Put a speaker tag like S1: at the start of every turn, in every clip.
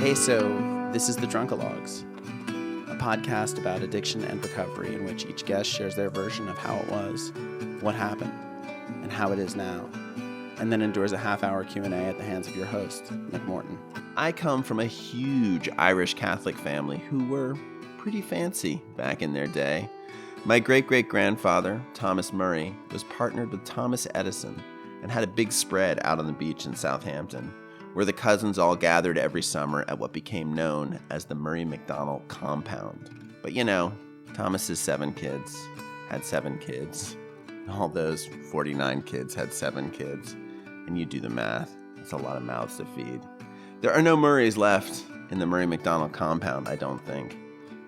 S1: Hey, so this is the Drunkalogs, a podcast about addiction and recovery in which each guest shares their version of how it was, what happened, and how it is now, and then endures a half-hour Q&A at the hands of your host, Nick Morton.
S2: I come from a huge Irish Catholic family who were pretty fancy back in their day. My great-great-grandfather, Thomas Murray, was partnered with Thomas Edison and had a big spread out on the beach in Southampton, where the cousins all gathered every summer at what became known as the Murray McDonald compound. But you know, Thomas's 7 kids had 7 kids. All those 49 kids had 7 kids. And you do the math, that's a lot of mouths to feed. There are no Murrays left in the Murray McDonald compound, I don't think.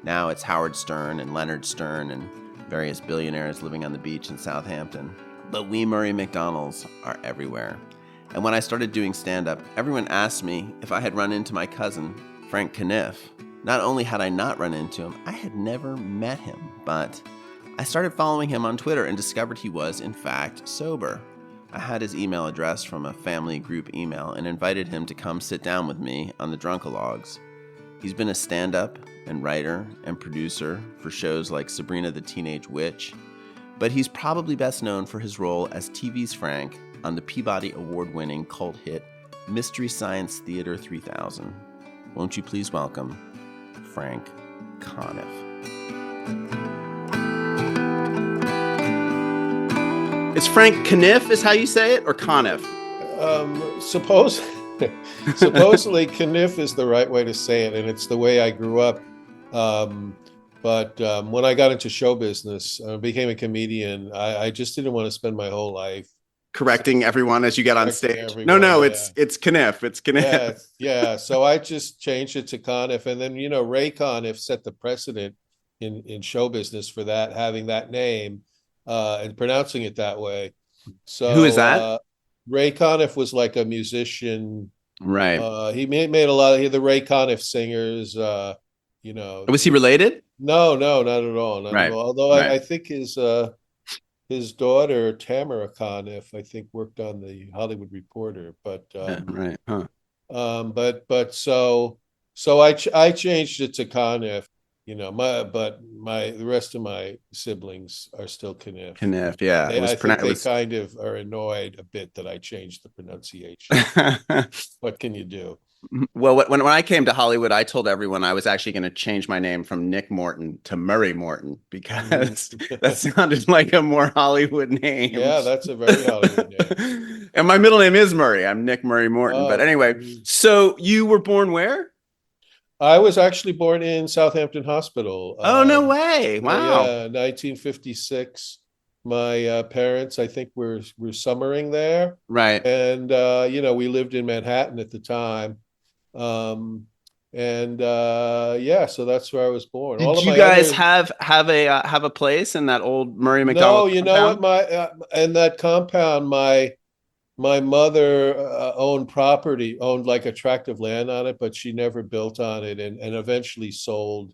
S2: Now it's Howard Stern and Leonard Stern and various billionaires living on the beach in Southampton. But we Murray McDonalds are everywhere. And when I started doing stand-up, everyone asked me if I had run into my cousin, Frank Conniff. Not only had I not run into him, I had never met him, but I started following him on Twitter and discovered he was, in fact, sober. I had his email address from a family group email and invited him to come sit down with me on the Drunkalogs. He's been a stand-up and writer and producer for shows like Sabrina the Teenage Witch, but he's probably best known for his role as TV's Frank on the Peabody Award-winning cult hit Mystery Science Theater 3000. Won't you please welcome Frank Conniff.
S1: Is Frank Conniff is how you say it, or Conniff?
S3: Supposedly Conniff is the right way to say it, and it's the way I grew up. But when I got into show business, became a comedian, I just didn't want to spend my whole life
S1: Correcting everyone as you get on stage. No,
S3: yeah.
S1: it's Conniff. It's Conniff.
S3: Yeah. So I just changed it to Conniff, and then Ray Conniff set the precedent in show business for that, having that name and pronouncing it that way. So
S1: who is that?
S3: Ray Conniff was like a musician,
S1: right?
S3: He made a lot of the Ray Conniff singers.
S1: Was he related?
S3: No, not at all. Not
S1: right.
S3: at all. Although
S1: right.
S3: I think his daughter Tamara Conniff, I think, worked on the Hollywood Reporter, but
S1: right, huh?
S3: But so I changed it to Conniff. The rest of my siblings are still Conniff.
S1: Conniff, yeah.
S3: I think they kind of are annoyed a bit that I changed the pronunciation. What can you do?
S1: Well, when I came to Hollywood, I told everyone I was actually going to change my name from Nick Morton to Murray Morton because that sounded like a more Hollywood name.
S3: Yeah, that's a very Hollywood name.
S1: And my middle name is Murray. I'm Nick Murray Morton. But anyway, so you were born where?
S3: I was actually born in Southampton Hospital.
S1: Oh, no way. Wow.
S3: Yeah, 1956. My parents, I think, were summering there.
S1: Right.
S3: And, we lived in Manhattan at the time. So that's where I was born.
S1: Did you guys have a place in that old Murray McDonald?
S3: No, you know what? In that compound, my mother owned like a tract of land on it, but she never built on it, and eventually sold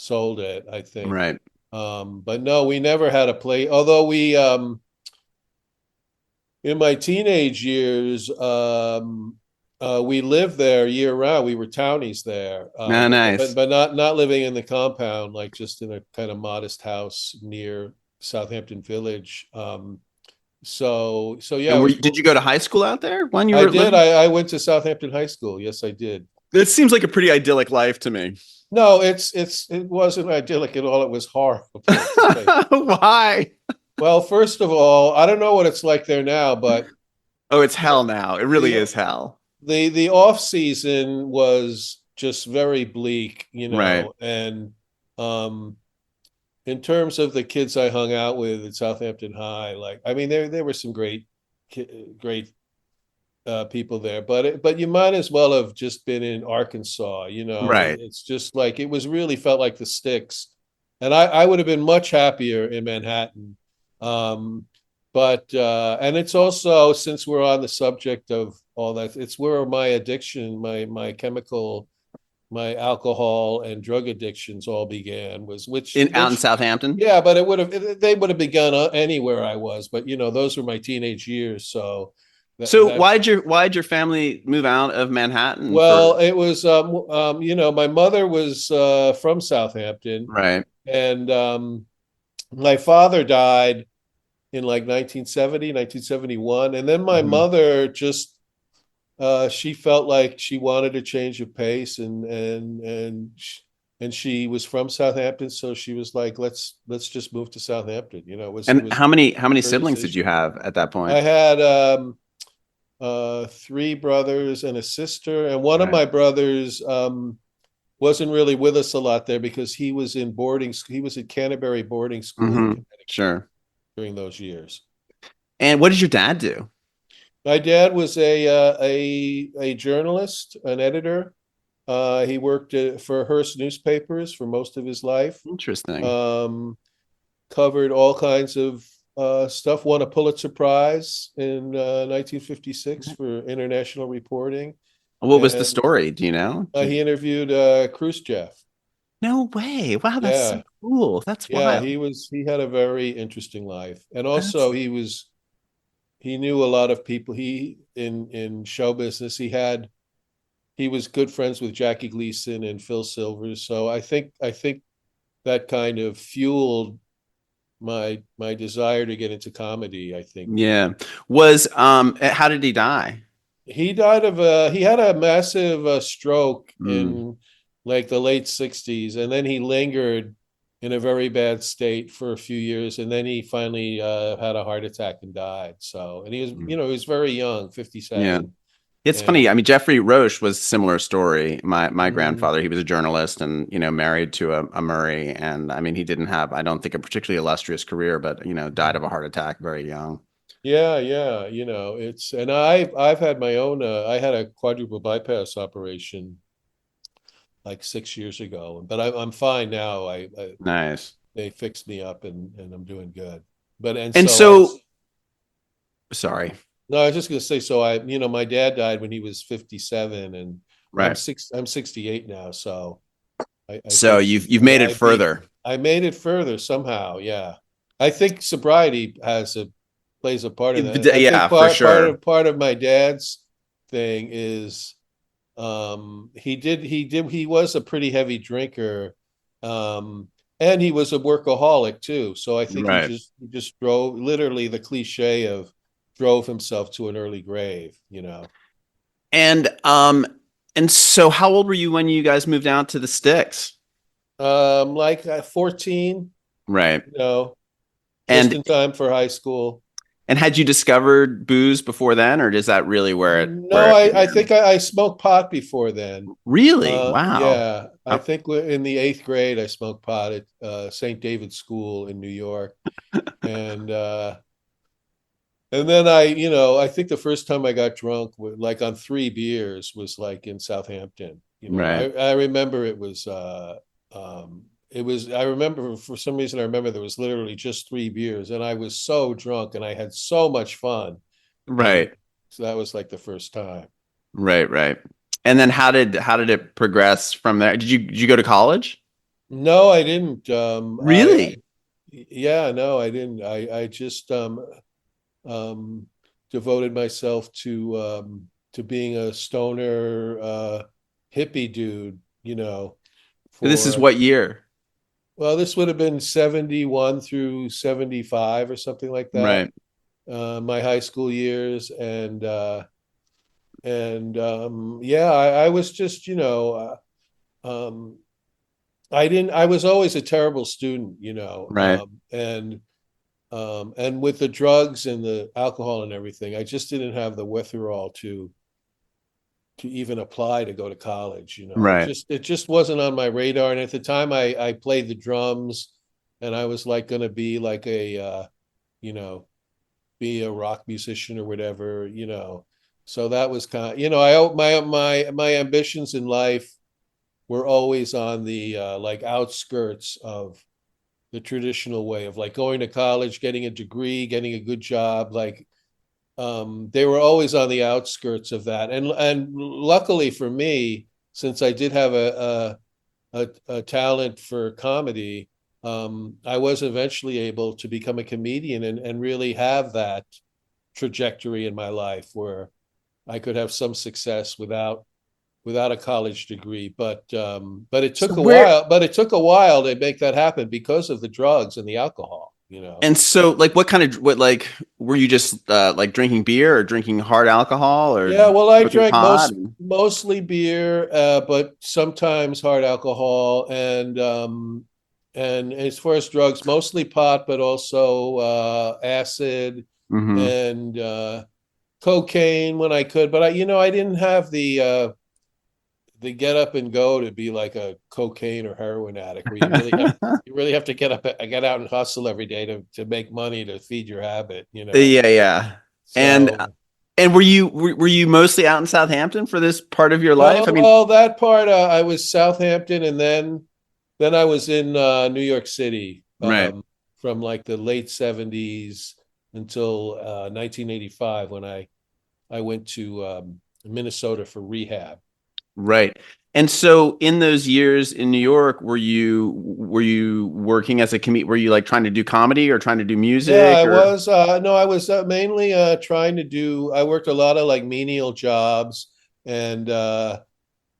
S3: it, I think.
S1: Right.
S3: But no, we never had a place. Although we, in my teenage years, we lived there year round. We were townies there.
S1: Nice.
S3: But not living in the compound, like just in a kind of modest house near Southampton Village. So yeah.
S1: Did you go to high school out there when you
S3: were?
S1: I did.
S3: I went to Southampton High School. Yes, I did.
S1: It seems like a pretty idyllic life to me.
S3: No, it wasn't idyllic at all. It was horrible.
S1: Why?
S3: Well, first of all, I don't know what it's like there now, but
S1: it's hell now. It really is hell.
S3: The off season was just very bleak,
S1: Right.
S3: And in terms of the kids I hung out with at Southampton High, there were some great people there, but you might as well have just been in Arkansas,
S1: Right.
S3: It's just like, it was really felt like the sticks, and I would have been much happier in Manhattan. But it's also, since we're on the subject of all that, it's where my addiction, my alcohol and drug addictions all began,
S1: out in Southampton.
S3: Yeah, but they would have begun anywhere I was, but those were my teenage years, so
S2: So why'd your family move out of Manhattan
S3: Well, it was my mother was from Southampton,
S2: right.
S3: and my father died in like 1970, 1971, and then my
S2: Mhm.
S3: mother just she felt like she wanted a change of pace, and she was from Southampton, so she was like, let's just move to Southampton. It
S2: And
S3: was
S2: how many
S3: her
S2: siblings did you
S3: decision.
S2: have at that point?
S3: I had three brothers and a sister, and one of
S2: Right.
S3: my brothers wasn't really with us a lot there because he was in boarding. He was at Canterbury boarding school in Connecticut
S2: Sure.
S3: during those years.
S2: And what did your dad do?
S3: My dad was a journalist, an editor. He worked for Hearst newspapers for most of his life.
S2: Interesting.
S3: Um, Covered all kinds of stuff. Won a Pulitzer Prize in 1956 for international reporting,
S2: What was the
S3: and
S2: story? Do you know?
S3: he interviewed Khrushchev.
S2: No way. Wow, that's so
S3: Yeah,
S2: cool. That's
S3: yeah.
S2: wild.
S3: He had a very interesting life, and also
S2: That's
S3: he knew a lot of people. He in show business. He was good friends with Jackie Gleason and Phil Silvers. So I think that kind of fueled my desire to get into comedy. I think
S2: yeah. How did he die?
S3: he had a massive stroke
S2: Mm,
S3: in like the late 60s, and then he lingered in a very bad state for a few years, and then he finally had a heart attack and died. So, and
S2: mm.
S3: he was very young,
S2: Yeah.
S3: 57.
S2: It's funny. I
S3: And
S2: mean, Jeffrey Roche was a similar story. My
S3: mm,
S2: grandfather, he was a journalist and, married to a Murray. And I mean, he didn't have, I don't think, a particularly illustrious career, but, died of a heart attack very young.
S3: yeah, yeah, it's and I've had my own I had a quadruple bypass operation like 6 years ago, but I'm fine now. I
S2: Nice.
S3: They fixed me up, and I'm doing good. But and
S2: And
S3: so I
S2: so, sorry.
S3: no, I was just gonna say, so my dad died when he was 57, and
S2: Right.
S3: I'm 68 now, so I
S2: So
S3: think
S2: you've made it further.
S3: I made it further somehow. Yeah, I think sobriety plays a part in that. I
S2: Yeah,
S3: think
S2: for sure.
S3: part of my dad's thing is he was a pretty heavy drinker, um and he was a workaholic too, so I think
S2: Right.
S3: he just drove, literally the cliche of drove himself to an early grave.
S2: And um and so how old were you when you guys moved out to the sticks?
S3: Like 14,
S2: Right.
S3: just
S2: And
S3: in time for high school.
S2: had you discovered booze before then, or is that really
S3: No,
S2: where it
S3: I
S2: began?
S3: think I smoked pot before then.
S2: Really? Wow.
S3: Yeah, I
S2: Oh,
S3: think in the eighth grade I smoked pot at St. David's School in New York, and and then I think the first time I got drunk, like on 3 beers, was like in Southampton.
S2: right.
S3: I remember I remember for some reason I remember there was literally just 3 beers, and I was so drunk and I had so much fun, and
S2: Right.
S3: so that was like the first time.
S2: Right, right. And then how did it progress from there? Did you go to college?
S3: No, I didn't.
S2: Really?
S3: Yeah, no, I didn't. I just um, devoted myself to being a stoner hippie dude,
S2: This is
S3: for
S2: what year?
S3: well, this would have been 71 through 75 or something like that.
S2: Right.
S3: My high school years, and yeah, I was just, um, I was always a terrible student,
S2: Right.
S3: and with the drugs and the alcohol and everything, I just didn't have the wherewithal to even apply to go to college.
S2: Right.
S3: It just wasn't on my radar. And at the time, I played the drums, and I was like going to be like you know, be a rock musician or whatever. So that was kind of, my ambitions in life were always on the like outskirts of the traditional way of like going to college, getting a degree, getting a good job. Like they were always on the outskirts of that. And luckily for me, since I did have a talent for comedy, I was eventually able to become a comedian and really have that trajectory in my life where I could have some success without a college degree. But it
S1: So
S3: took a
S1: where
S3: while. But it took a while to make that happen because of the drugs and the alcohol.
S1: and so like what like were you just like drinking beer or drinking hard alcohol or
S3: Yeah, well, I
S1: smoking
S3: drank
S1: pot?
S3: mostly beer, but sometimes hard alcohol, and as far as drugs, mostly pot, but also acid
S1: Mm-hmm.
S3: and cocaine when I could. But I didn't have the get up and go to be like a cocaine or heroin addict, where you really have to get out and hustle every day to make money to feed your habit.
S1: Yeah, yeah. And
S3: So.
S1: were you mostly out in Southampton for this part of your life? I
S3: No,
S1: mean,
S3: well, that part I was Southampton, and then I was in New York City
S1: right.
S3: from like the late '70s until 1985 when I went to Minnesota for rehab.
S1: Right. And so in those years in New York, were you working as a were you like trying to do comedy or trying to do
S3: Yeah,
S1: music
S3: I
S1: or
S3: was. No, I was mainly trying to do. I worked a lot of like menial jobs and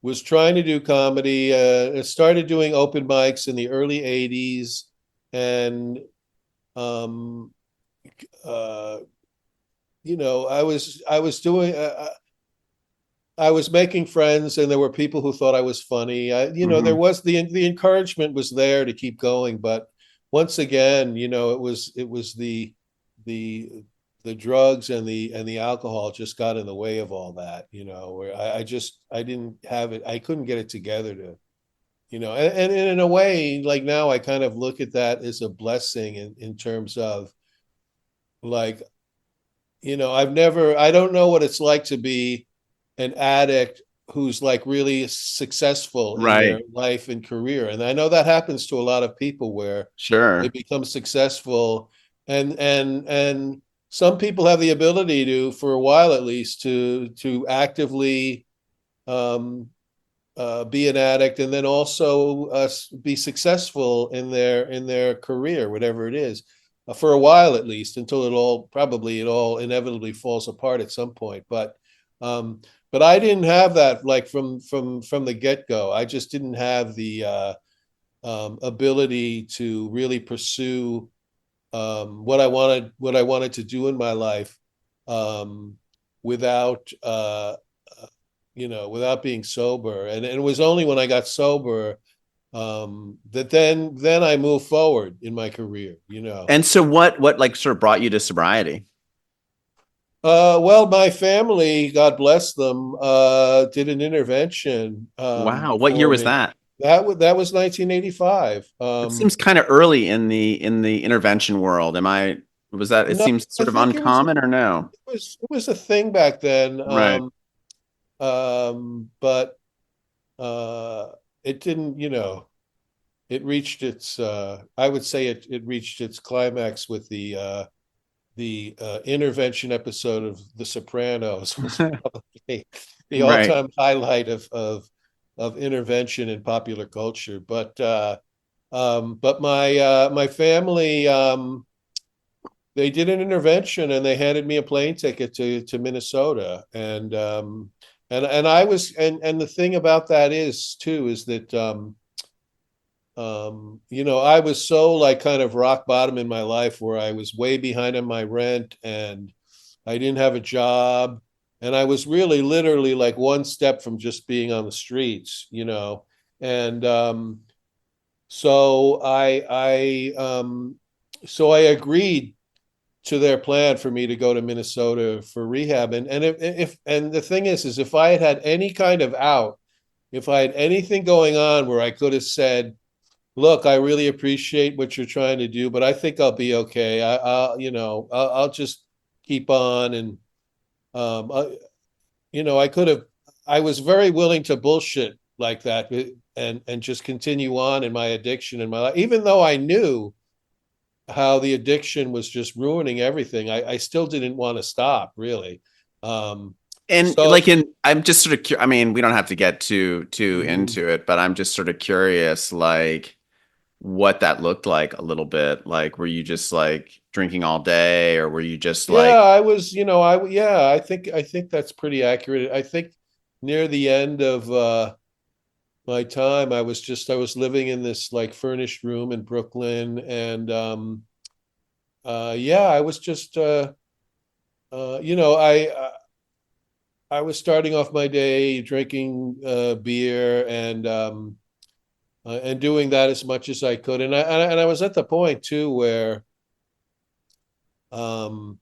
S3: was trying to do comedy. I started doing open mics in the early '80s, and um, uh, I was doing. I was making friends, and there were people who thought I was funny. There
S1: Mhm.
S3: was the encouragement was there to keep going, but once again, it was the the drugs and the alcohol just got in the way of all that. Where I didn't have it. I couldn't get it together and in a way, like now, I kind of look at that as a blessing in terms of like I don't know what it's like to be an addict who's like really successful in their
S1: Right.
S3: life and career. And I know that happens to a lot of people where they
S1: Sure.
S3: become successful and some people have the ability to, for a while at least, to actively um, be an addict and then also be successful in their career, whatever it is, for a while at least, until it all inevitably falls apart at some point. Um, but I didn't have that like from the get go. I just didn't have the ability to really pursue what I wanted to do in my life um, without without being sober. And it was only when I got sober that then I moved forward in my career.
S1: And so what like sort of brought you to sobriety?
S3: Well, my family, God bless them, did an intervention
S1: Wow. What year
S3: for
S1: was
S3: me.
S1: that?
S3: That was 1985.
S1: It seems kind of early in the intervention world. Was that it
S3: No,
S1: seems
S3: I
S1: sort of
S3: think it was
S1: uncommon or no?
S3: it was a thing back then.
S1: Right.
S3: But uh, it didn't, it reached its. I would say it reached its climax with the intervention episode of The Sopranos was probably the all
S1: Right.
S3: time highlight of intervention in popular culture. But my family they did an intervention and they handed me a plane ticket to Minnesota and I was and the thing about that is too is that I was so like kind of rock bottom in my life where I was way behind on my rent and I didn't have a job and I was really literally like one step from just being on the streets. And so I agreed to their plan for me to go to Minnesota for rehab. And if and the thing is if I had had any kind of out, if I had anything going on where I could have said, look, I really appreciate what you're trying to do, but I think I'll be okay. I'll just keep on. And, I could have, I was very willing to bullshit like that and just continue on in my addiction in my life, even though I knew how the addiction was just ruining everything. I still didn't want to stop really. Um,
S1: And
S3: so,
S1: like I'm just sort of I mean, we don't have to get too
S3: mhm.
S1: into it, but I'm just sort of curious like what that looked like a little bit. Like were you just like
S2: drinking all day, or were you just
S3: Yeah,
S2: like,
S3: I was, I think that's pretty accurate. I think near the end of my time, I was living in this like furnished room in Brooklyn, and yeah, I was just you know, I was starting off my day drinking beer and doing that as much as I could, and I was at the point too where um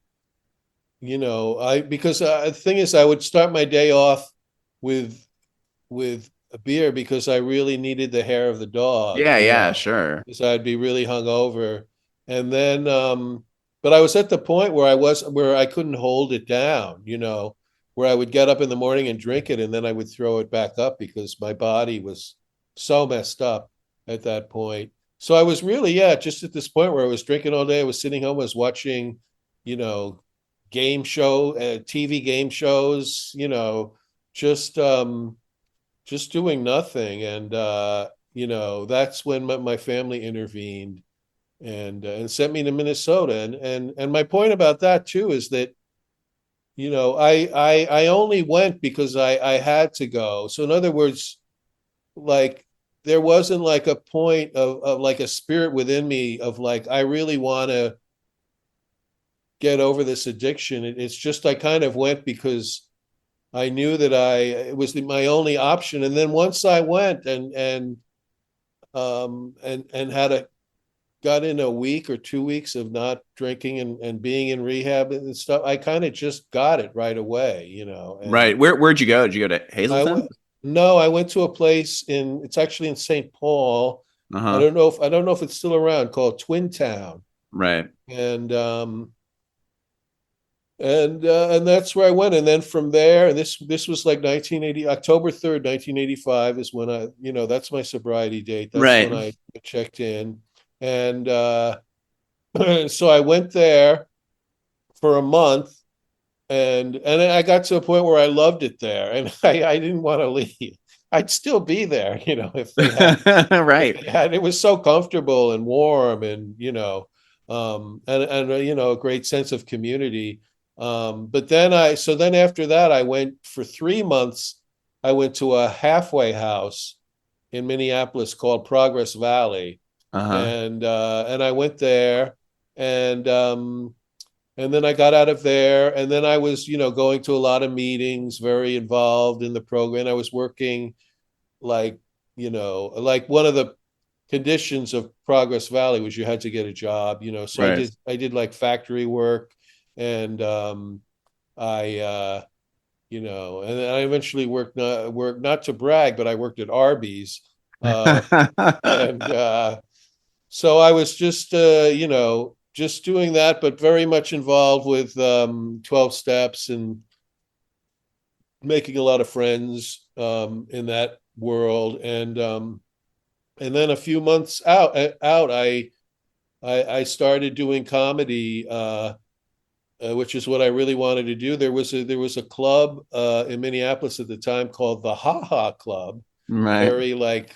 S3: I because the thing is I would start my day off with a beer because I really needed the hair of the dog,
S2: yeah, yeah, sure.
S3: because I'd be really hungover. And then but I was at the point where I couldn't hold it down, where I would get up in the morning and drink it and then I would throw it back up because my body was so messed up at that point. So I was really, yeah, just at this point where I was drinking all day. I was sitting home, I was watching, you know, TV game shows, just just doing nothing. And that's when my family intervened and sent me to Minnesota. And my point about that too is that I only went because I had to go. So in other words, like there wasn't like a point of like a spirit within me of like I really want to get over this addiction. It's just I kind of went because I knew that it was my only option. And then once I went and got in a week or 2 weeks of not drinking and being in rehab and stuff, I kind of just got it right away. And
S2: Right. Where'd you go? Did you go to
S3: I
S2: Hazleton?
S3: went, no, I went to a place it's actually in St. Paul.
S2: Uh-huh.
S3: I don't know if it's still around, called Twin Town.
S2: Right.
S3: And that's where I went. And then from there, and this was like 1980, October 3rd, 1985 is when that's my sobriety date. That's when
S2: Right.
S3: I checked in. And so I went there for a month, and I got to a point where I loved it there, and I didn't want to leave. I'd still be there, if they had,
S2: Right.
S3: it was so comfortable and warm, and and a great sense of community. But then after that, I went for 3 months. I went to a halfway house in Minneapolis called Progress Valley,
S2: Uh-huh.
S3: and I went there, and then I got out of there, and then I was going to a lot of meetings, very involved in the program. I was working like like one of the conditions of Progress Valley was you had to get a job. So
S2: Right.
S3: I did like factory work, and I and then I eventually worked not to brag, but I worked at Arby's, and so I was just just doing that, but very much involved with 12 steps and making a lot of friends in that world. And then a few months out, I started doing comedy, which is what I really wanted to do. There was a club in Minneapolis at the time called the Ha Ha Club,
S2: Right.
S3: very like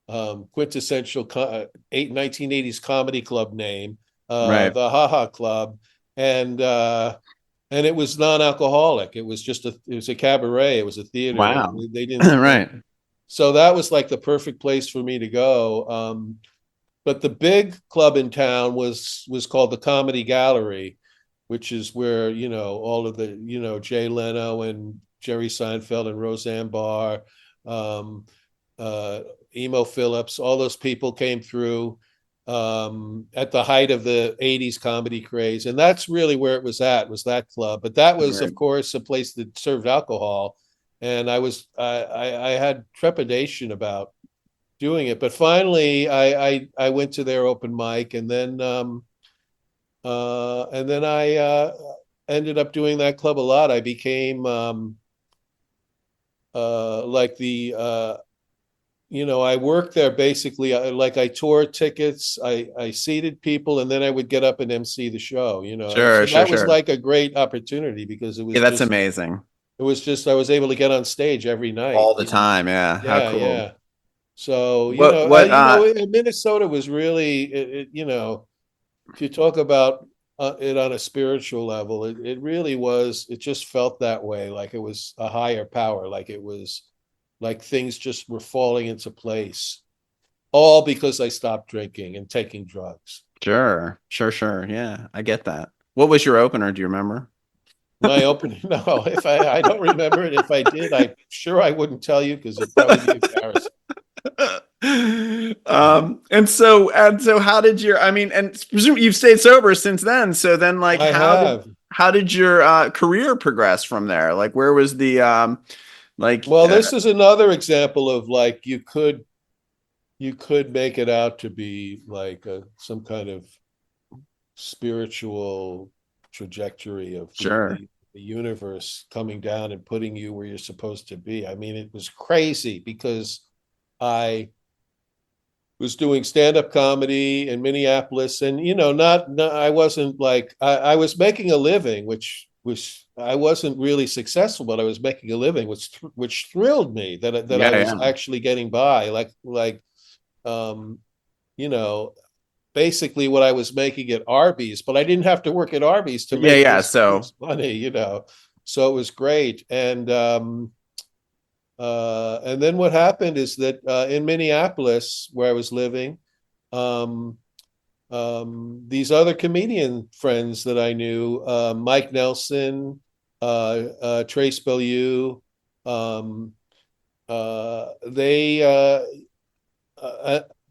S3: quintessential 1980s comedy club name,
S2: Right.
S3: the Ha Ha Club, and it was non-alcoholic. It was it was a cabaret. It was a theater.
S2: Wow.
S3: They didn't.
S2: Right.
S3: So that was like the perfect place for me to go. But the big club in town was called the Comedy Gallery, which is where all of the Jay Leno and Jerry Seinfeld and Roseanne Barr, um, Emo Phillips, all those people came through at the height of the 80s comedy craze. And that's really where it was was that club. But that was,
S2: Right.
S3: of course, a place that served alcohol. And I had trepidation about doing it. But finally, I went to their open mic, and then I ended up doing that club a lot. I became like I worked there basically. Like I toured tickets, I seated people, and then I would get up and MC the show.
S2: Sure,
S3: So
S2: sure,
S3: that was
S2: sure.
S3: like a great opportunity because
S2: Yeah, that's amazing.
S3: I was able to get on stage every night.
S2: All the time. Yeah. How
S3: Yeah,
S2: cool.
S3: yeah. So
S2: What
S3: Minnesota was really, if you talk about it on a spiritual level. It really was. It just felt that way, like it was a higher power, like it was like things just were falling into place, all because I stopped drinking and taking drugs.
S1: Sure. Yeah, I get that. What was your opener? Do you remember?
S3: My opening, no, if I don't remember it. If I did, I'm sure I wouldn't tell you because it'd probably be embarrassing.
S1: And so how did your, I mean, and presume you've stayed sober since then. So then like
S3: I have.
S1: how did your career progress from there? Like where was the like
S3: Well, this is another example of like you could make it out to be like some kind of spiritual trajectory of
S1: sure.
S3: the universe coming down and putting you where you're supposed to be. I mean, it was crazy because I was doing stand-up comedy in Minneapolis, and not I wasn't like I was making a living, which I wasn't really successful, but I was making a living, which thrilled me that I was
S1: Yeah.
S3: actually getting by, like um, you know, basically what I was making at Arby's, but I didn't have to work at Arby's to make
S1: Yeah.
S3: this
S1: So
S3: money, so it was great. And then what happened is that in Minneapolis, where I was living, um, these other comedian friends that I knew, Mike Nelson, Trace Bellew, um, uh, they uh,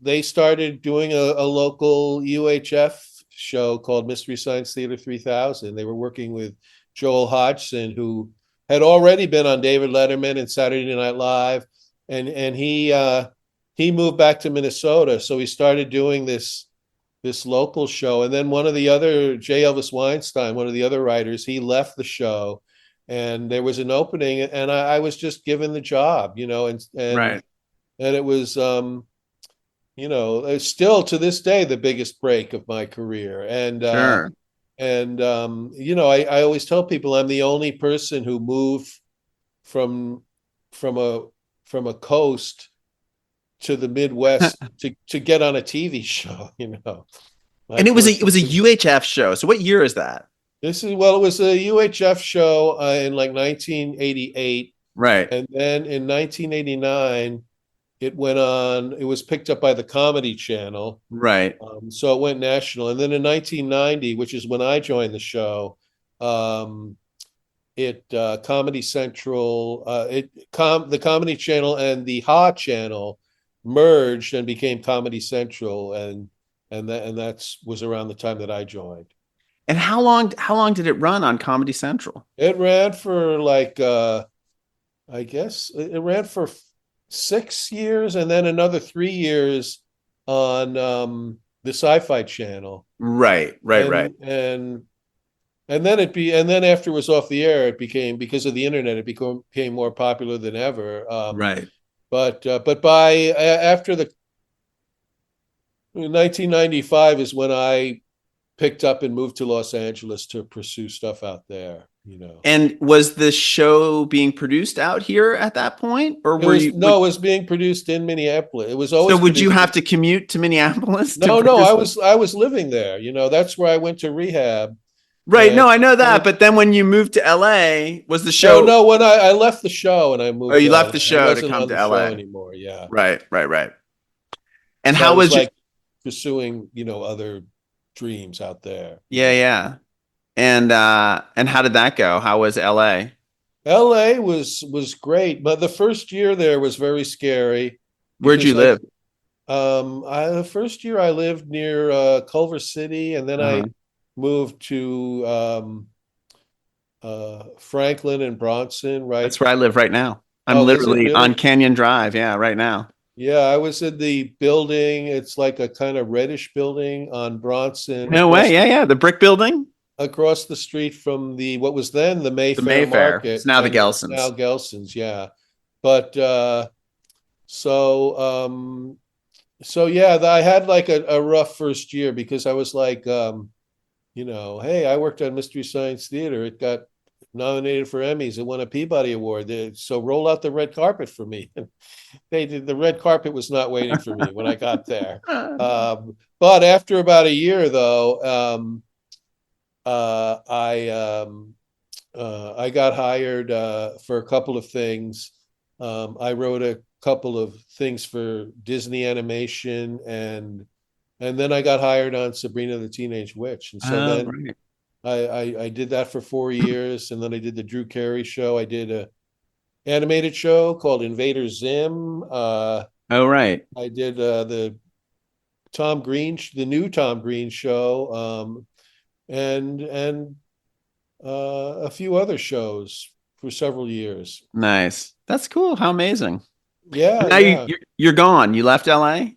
S3: they started doing a local UHF show called Mystery Science Theater 3000. They were working with Joel Hodgson, who had already been on David Letterman and Saturday Night Live, and he moved back to Minnesota, so he started doing this local show. And then one of the other, J. Elvis Weinstein, one of the other writers, he left the show, and there was an opening, and I was just given the job,
S1: right.
S3: and it was it's still to this day the biggest break of my career.
S1: Sure.
S3: I always tell people I'm the only person who moved from from a from a coast to the Midwest to get on a TV show.
S1: And
S3: I've
S1: it
S3: worked
S1: was a UHF show. So what year is that?
S3: it was a UHF show in like 1988,
S1: Right.
S3: and then in 1989 it went on. It was picked up by the Comedy Channel.
S1: Right.
S3: So it went national. And then in 1990, which is when I joined the show, Comedy Central, the Comedy Channel and the Ha Channel merged and became Comedy Central, and that's was around the time that I joined.
S1: And how long did it run on Comedy Central?
S3: It ran for like I guess it ran for 6 years, and then another 3 years on the Sci-Fi Channel.
S1: Right.
S3: And then after it was off the air, it became, because of the internet, it became more popular than ever.
S1: Right.
S3: But by after the 1995 is when I picked up and moved to Los Angeles to pursue stuff out there.
S1: And was the show being produced out here at that point, or
S3: It was being produced in Minneapolis. It was always.
S1: So would you have to commute to Minneapolis?
S3: No, I was living there. That's where I went to rehab.
S1: Right. No, I know that. But then when you moved to LA, was the show?
S3: No, when I left the show and I moved.
S1: Oh, you left the show to come to LA
S3: anymore. Yeah.
S1: Right. And
S3: so
S1: how was
S3: like pursuing, other dreams out there?
S1: Yeah. And how did that go? How was LA?
S3: LA was great, but the first year there was very scary.
S1: Where'd you live?
S3: The first year I lived near Culver City, and then I moved to Franklin and Bronson. Right,
S1: that's where I live right now. I'm literally really? On Canyon Drive. Yeah, right now.
S3: Yeah, I was in the building. It's like a kind of reddish building on Bronson.
S1: No way. Yeah. The brick building
S3: across the street from what was then the Mayfair Market.
S1: It's now the Gelson's.
S3: Now Gelson's, yeah. But so yeah, I had like a rough first year because I was like, hey, I worked on Mystery Science Theater. It got nominated for Emmys. It won a Peabody Award. So roll out the red carpet for me. They did. The red carpet was not waiting for me when I got there. But after about a year, though, I got hired for a couple of things. I wrote a couple of things for Disney Animation, and then I got hired on Sabrina the Teenage Witch, and so
S2: Oh,
S3: then
S2: right.
S3: I did that for 4 years, and then I did the Drew Carey show. I did a animated show called Invader Zim.
S2: Oh, right.
S3: I did the the new Tom Green show, and a few other shows for several years.
S2: Nice. That's cool. How amazing. And
S3: Yeah,
S2: now
S3: yeah.
S2: you're gone. You left LA?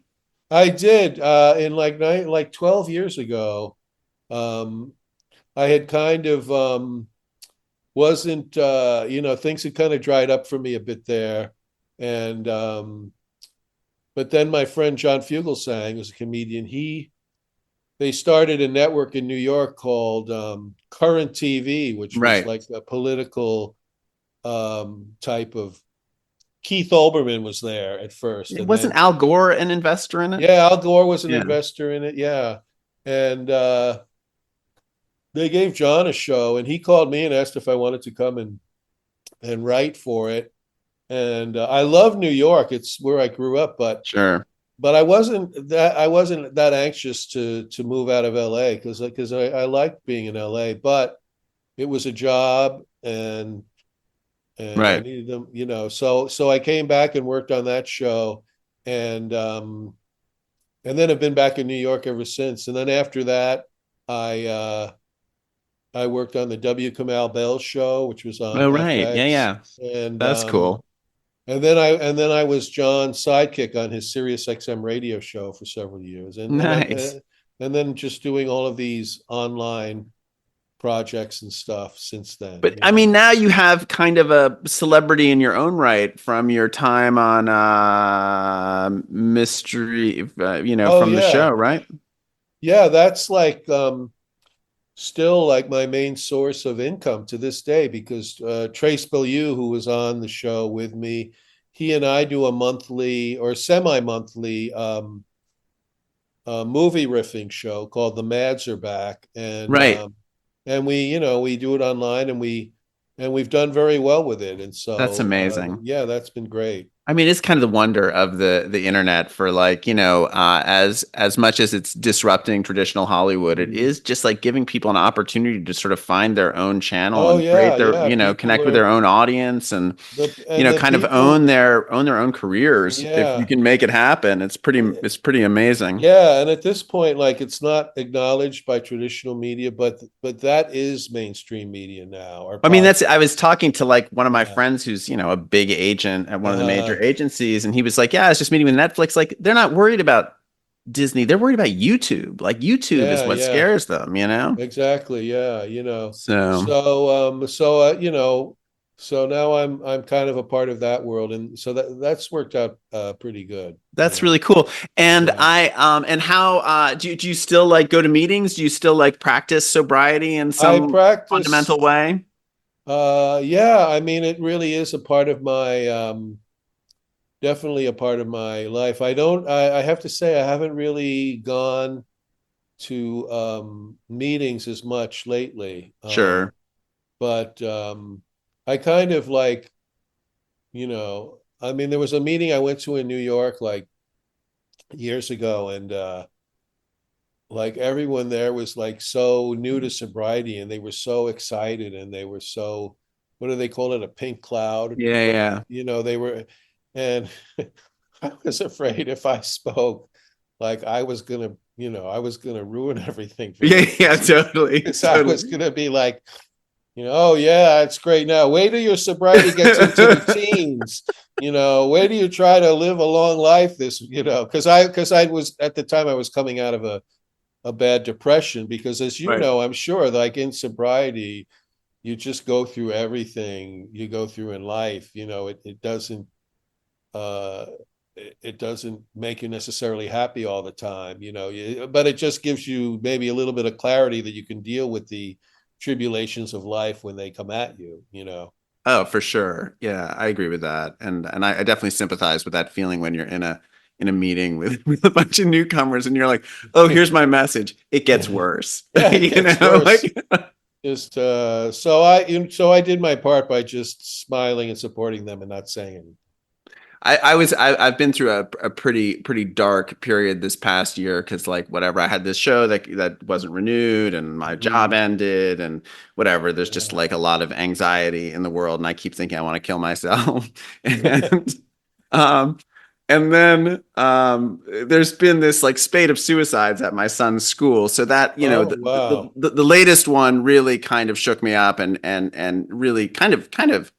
S3: I did in like 12 years ago. Um, I had kind of wasn't things had kind of dried up for me a bit there, and but then my friend John Fugelsang was a comedian. They started a network in New York called Current TV, which was
S2: Right.
S3: like a political type of. Keith Olbermann was there at first, and
S2: Wasn't
S3: then
S2: Al Gore an investor in it?
S3: yeah, Al Gore was an
S2: Yeah.
S3: investor in it. Yeah, and they gave John a show, and he called me and asked if I wanted to come and write for it. And I love New York; it's where I grew up,
S2: Sure.
S3: but I wasn't that anxious to move out of LA because I liked being in LA, but it was a job and I
S2: Right.
S3: needed them, so I came back and worked on that show, and and then I've been back in New York ever since. And then after that, I uh, I worked on the W. Kamau Bell show, which was on
S2: Oh, right. Yeah,
S3: FX,
S2: yeah.
S3: and
S2: That's cool.
S3: then I was John's sidekick on his Sirius XM radio show for several years,
S2: Nice.
S3: and then just doing all of these online projects and stuff since then.
S2: But I mean, now you have kind of a celebrity in your own right from your time on Mystery,
S3: Oh
S2: from the
S3: yeah,
S2: show, right?
S3: yeah. That's like still like my main source of income to this day because Trace Bellew, who was on the show with me, he and I do a monthly or semi-monthly movie riffing show called The Mads Are Back,
S2: Right.
S3: and we do it online, and we've done very well with it, and
S2: That's
S3: so
S2: amazing.
S3: yeah, that's been great.
S2: I mean, it's kind of the wonder of the internet for like, as much as it's disrupting traditional Hollywood, it
S3: Mhm.
S2: is just like giving people an opportunity to sort of find their own channel
S3: Oh
S2: and create
S3: yeah,
S2: their,
S3: yeah. People
S2: connect with their
S3: are
S2: own audience and,
S3: the
S2: kind of
S3: people.
S2: own their own careers. If you
S3: Yeah.
S2: can make it happen, it's pretty amazing.
S3: Yeah, and at this point, like it's not acknowledged by traditional media, but that is mainstream media now, or
S2: I mean,
S3: pod.
S2: I was talking to like one of my
S3: Yeah.
S2: friends who's, a big agent at one of the
S3: Uh,
S2: major agencies, and he was like, yeah, I was just meeting with Netflix. Like, they're not worried about Disney. They're worried about YouTube. Like, YouTube is
S3: yeah,
S2: what
S3: yeah,
S2: scares them, you know?
S3: exactly. Yeah,
S2: So
S3: so now I'm kind of a part of that world, and so that's worked out pretty good.
S2: that's really cool. And
S3: Yeah.
S2: and how, do you still like go to meetings? Do you still like practice sobriety in
S3: I
S2: some
S3: practice.
S2: fundamental way?
S3: Yeah, I mean, it really is a part of my definitely a part of my life. I have to say I haven't really gone to meetings as much lately.
S2: Sure.
S3: But I kind of like, I mean, there was a meeting I went to in New York like years ago, and like everyone there was like so new to sobriety, and they were so excited, and they were so, what do they call it, a pink cloud?
S2: Yeah, yeah.
S3: They were, and I was afraid if I spoke, like I was gonna ruin everything for
S2: Yeah,
S3: them.
S2: yeah, totally.
S3: Because I was
S2: Totally.
S3: gonna be like, oh yeah, it's great now. Wait till your sobriety gets into the teens. Wait till you try to live a long life. Because I was at the time I was coming out of a bad depression. Because as you
S2: Right.
S3: know, I'm sure, like in sobriety, you just go through everything you go through in life. Uh, it doesn't make you necessarily happy all the time, but it just gives you maybe a little bit of clarity that you can deal with the tribulations of life when they come at you.
S2: Oh, for sure. Yeah, I agree with that. And I definitely sympathize with that feeling when you're in a meeting with a bunch of newcomers, and you're like, "Oh, here's my message. It gets worse."
S3: Yeah, it gets worse.
S2: Like,
S3: Just so I did my part by just smiling and supporting them and not saying anything.
S2: I've been through a pretty dark period this past year because like whatever, I had this show that wasn't renewed and my job ended and whatever. There's just like a lot of anxiety in the world, and I keep thinking I want to kill myself. and um and then there's been this like spate of suicides at my son's school. So that, you know,
S3: Oh, wow.
S2: the latest one really kind of shook me up and really kind of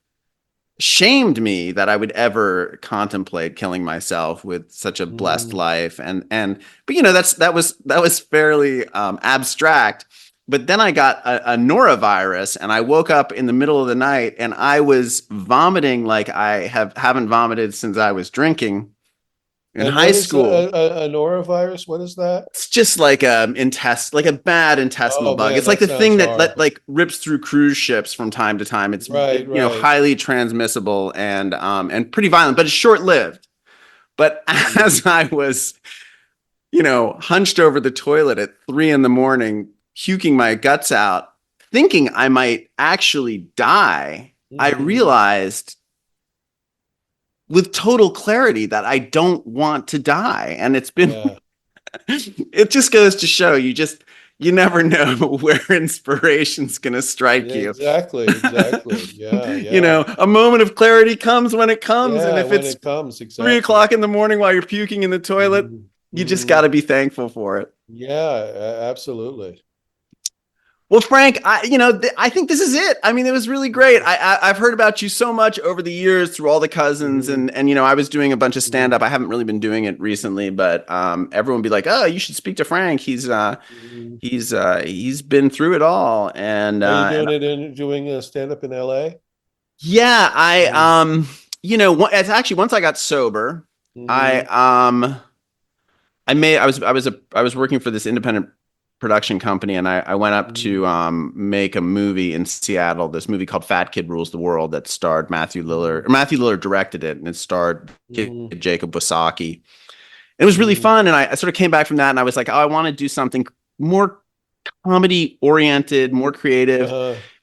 S2: shamed me that I would ever contemplate killing myself with such a blessed life. But you know, that was fairly abstract. But then I got a norovirus, and I woke up in the middle of the night, and I was vomiting like I haven't vomited since I was drinking in high school.
S3: A norovirus? What is that?
S2: It's just like like a bad intestinal bug.
S3: Man,
S2: It's like the
S3: that
S2: thing
S3: sounds
S2: that
S3: horrible.
S2: like rips through cruise ships from time to time. It's
S3: Right,
S2: you know,
S3: right.
S2: highly transmissible and pretty violent, but it's short lived. But as I was, you know, hunched over the toilet at 3 a.m, puking my guts out, thinking I might actually die, I realized with total clarity that I don't want to die. And it's been,
S3: Yeah.
S2: it just goes to show you never know where inspiration's going to strike you.
S3: Exactly. Yeah, yeah.
S2: You know, a moment of clarity comes when it comes.
S3: Yeah,
S2: and if
S3: when
S2: it's
S3: it comes,
S2: 3
S3: exactly.
S2: o'clock in the morning while you're puking in the toilet, you just got to be thankful for it.
S3: Yeah, absolutely.
S2: Well, Frank, I think this is it. I mean, it was really great. I've heard about you so much over the years through all the cousins, and you know, I was doing a bunch of stand up. I haven't really been doing it recently, but everyone would be like, "Oh, you should speak to Frank. He's been through it all." And
S3: Are you doing a stand up in LA?
S2: yeah, you know, it's actually once I got sober, I was working for this independent production company, and I went up to make a movie in Seattle, this movie called Fat Kid Rules the World that starred Matthew Lillard. Matthew Lillard directed it, and it starred Jacob Wasaki. It was really fun, and I sort of came back from that, and I was like, oh, I want to do something more comedy oriented, more creative.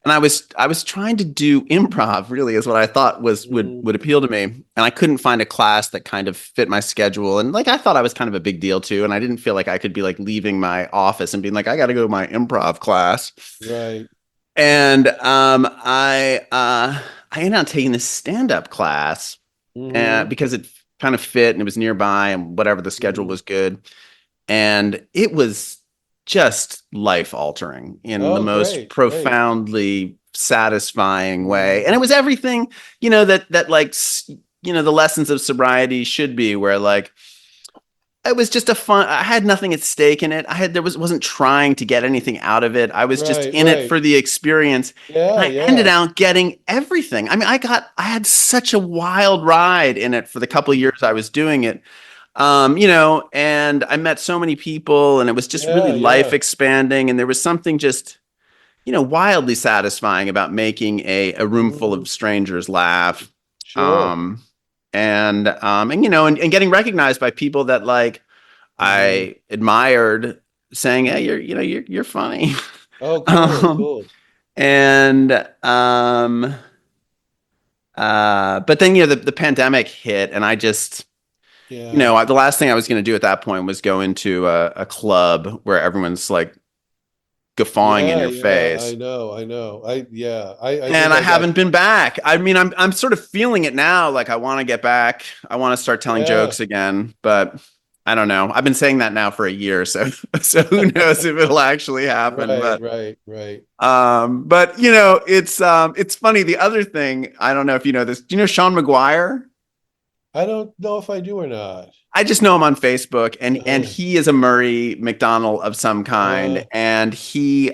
S2: And I was trying to do improv, really, is what I thought would appeal to me. And I couldn't find a class that kind of fit my schedule. And like I thought I was kind of a big deal too. And I didn't feel like I could be like leaving my office and being like, I got to go to my improv class.
S3: Right.
S2: And I ended up taking this stand-up class because it kind of fit and it was nearby and whatever, the schedule was good. And it was just life altering in the most profoundly satisfying way. And it was everything, you know, that like, you know, the lessons of sobriety should be, where like, it was just I had nothing at stake in it. Wasn't trying to get anything out of it. I was just in it for the experience.
S3: Yeah,
S2: I ended up getting everything. I mean, I had such a wild ride in it for the couple of years I was doing it. You know, and I met so many people, and it was just really life expanding. And there was something just, you know, wildly satisfying about making a room full of strangers laugh.
S3: Sure.
S2: And you know, and getting recognized by people that like I admired, saying, "Hey, you're funny."
S3: Oh, cool, cool.
S2: And but then, you know, the pandemic hit, and I just, you know, the last thing I was going to do at that point was go into a club where everyone's like guffawing in your face.
S3: I know.
S2: And I haven't been back. I mean, I'm sort of feeling it now. Like I want to get back. I want to start telling jokes again, but I don't know. I've been saying that now for a year, so who knows if it'll actually happen.
S3: Right.
S2: But you know, it's funny. The other thing, I don't know if you know this. Do you know Sean McGuire?
S3: I don't know if I do or not.
S2: I just know him on Facebook, and he is a Murray McDonald of some kind, and he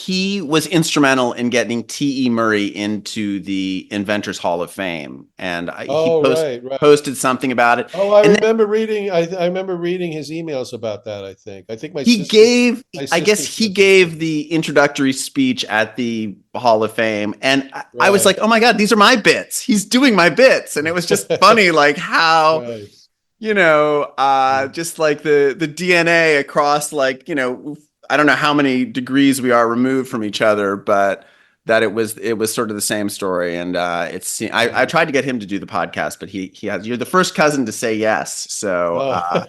S2: he was instrumental in getting T.E. Murray into the Inventors Hall of Fame, and
S3: Right.
S2: posted something about it.
S3: Oh, I
S2: And
S3: remember reading. I remember reading his emails about that. I think. I think
S2: he gave,
S3: My
S2: I guess
S3: sister
S2: he
S3: said
S2: gave
S3: something.
S2: the introductory speech at the Hall of Fame, and I was
S3: Right.
S2: like, oh my God, these are my bits. He's doing my bits, and it was just funny, like how
S3: Right.
S2: just like the DNA across, like, I don't know how many degrees we are removed from each other, but that it was sort of the same story. And I tried to get him to do the podcast, but you're the first cousin to say yes. So
S3: Oh.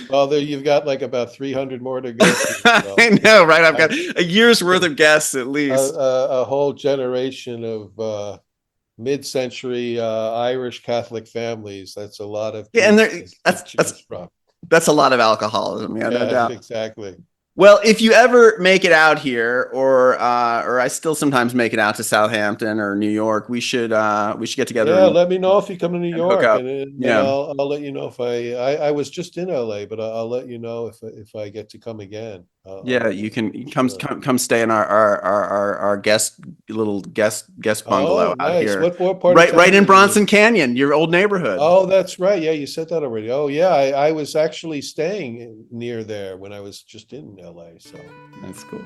S3: Well, there you've got like about 300 more to go through. So
S2: I know, right? I've got
S3: I,
S2: a year's worth of guests at least.
S3: a whole generation of mid-century Irish Catholic families. That's a lot of
S2: Yeah, and
S3: kids
S2: there
S3: to
S2: that's
S3: choose from.
S2: that's a lot of alcoholism, yeah, no
S3: Yes,
S2: doubt.
S3: exactly.
S2: Well, if you ever make it out here, or I still sometimes make it out to Southampton or New York, we should get together
S3: Yeah,
S2: and,
S3: let me know if you come to New
S2: hook
S3: York,
S2: up.
S3: and
S2: Yeah,
S3: I'll let you know if I was just in LA, but I'll let you know if I get to come again. I'll
S2: yeah.
S3: let
S2: You
S3: you
S2: can
S3: know for sure.
S2: come stay in our guest bungalow
S3: Oh,
S2: out
S3: nice.
S2: here,
S3: What part of
S2: right
S3: town
S2: in
S3: are you in?
S2: Bronson Canyon, your old neighborhood.
S3: Oh, that's right. Yeah, you said that already. Oh, yeah. I was actually staying near there when I was just in LA. So,
S2: That's cool.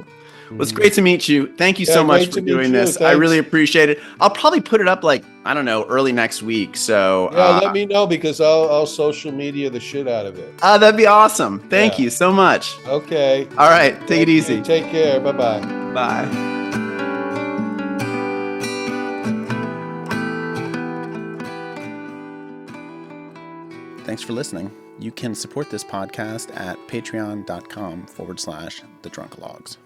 S2: Well, it's
S3: mhm.
S2: great to meet you. Thank you
S3: Yeah,
S2: so much
S3: great
S2: for
S3: to meet
S2: doing
S3: you.
S2: this. I really
S3: Thanks.
S2: appreciate it. I'll probably put it up, like, I don't know, early next week. So
S3: Yeah, let me know because I'll social media the shit out of it.
S2: that'd be awesome. Thank
S3: Yeah.
S2: you so much.
S3: Okay.
S2: All right, take it
S3: Thank you.
S2: easy.
S3: Take care. Bye bye.
S2: Bye. Thanks for listening. You can support this podcast at patreon.com/thedrunkalogs.